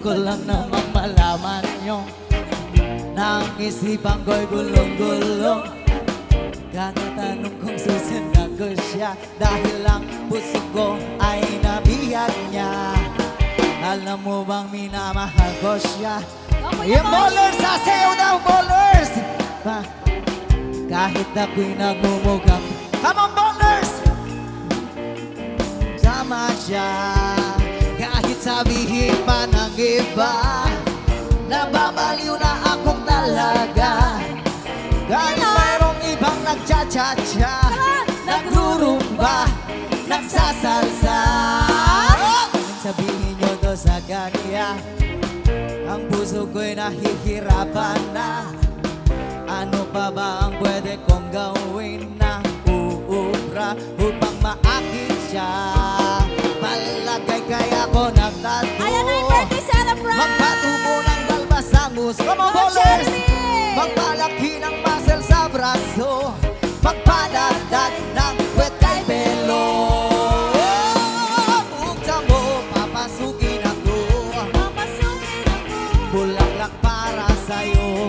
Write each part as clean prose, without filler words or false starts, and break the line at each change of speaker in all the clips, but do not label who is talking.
ko lang namang malaman nyo na ang isipan ko'y gulong-gulong. Kakatanong kong susunod ko siya dahil ang puso ko ay nabiyag niya. Alam mo bang minamahal ko siya? Yung ballers, sasayaw daw ballers! Kahit ako'y nagmumukhang, come on ballers! Sama siya. Kahit sabihin pa ng iba, nababaliw na akong talaga. Kahit mayroong ibang nagcha-cha-cha, nagrurumba, nagsasalsa. Sabihin nyo to sa kanya, ang puso ko'y nahihirapan na. Ano pa ba ang pwede kong gawin na uubra upang maakit siya? Palagay kaya ko nagtato.
Ayan na yung birthday celebrant!
Magpatubo ng balbas ang gusto. Come on, ballers! Magpalaki ng muscle sa braso. Magpadagdag ng puwet kay pelo. Buksan mo, papasukin ako. Bulaklak para sa'yo.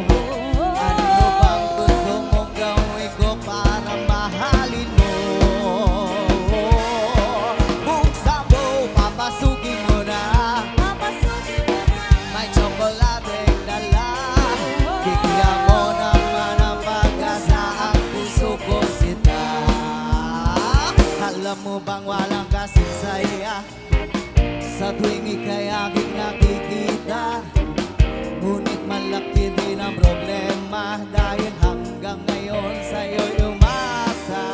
Ano bang gusto mong gawin ko para mahalin mo? Buksan mo, papasukin mo na. May tsokolateng dala. Bigyan mo naman ang pag-asa, ang puso ko sita. Alam mo bang walang kasing saya sa tuwing ika'y aking nakikita? Ngunit malaki din ang problema dahil hanggang ngayon sa'yo'y umasa.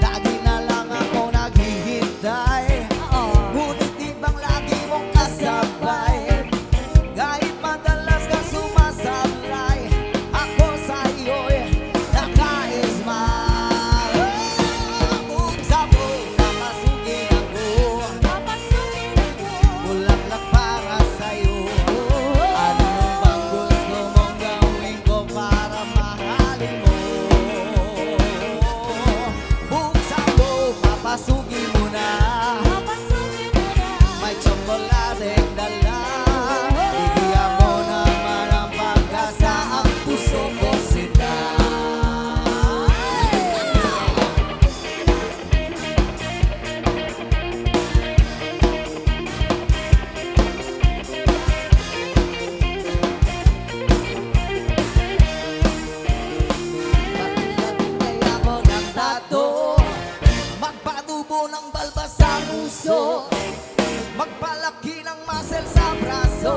Lagi na lang ako naghihintay, ngunit di bang lagi mong kasabay? Kahit madalas ka sumasablay, ako sa'yo'y naka-smile. Buksan mo, papasukin ako. Bulaklak para sa'yo. Ano bang gusto mong gawin ko para mahalin mo? Buksan mo, papasukin mo na. May tsokolateng dala. Bigyan mo naman ang pag-asa, ang puso ko sila. Kaya ako ng tato, magpatubo ng balbas sa puso, magpalaki ng muscle sa braso,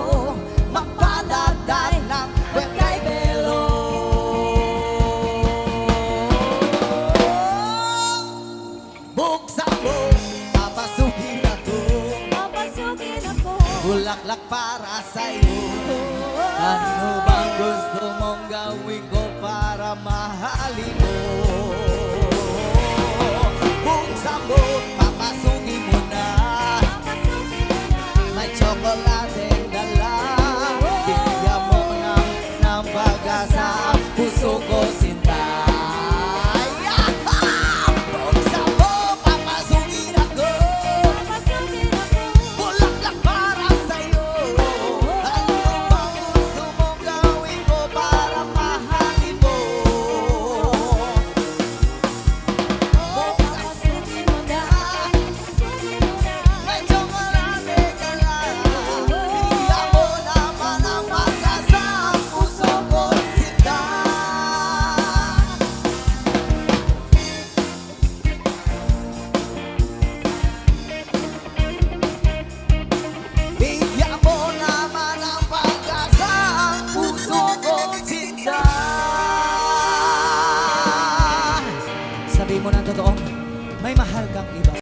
magpadagdag ng puwet kay pelo. Buksan mo, papasukin ako. Bulaklak para sa'yo. Ano bang gusto mong gawin ko para mahalin mo? Buksan mo, papasukin mo na. May tsokolateng dala. Bigyan mo ng pag-asa, ang puso ko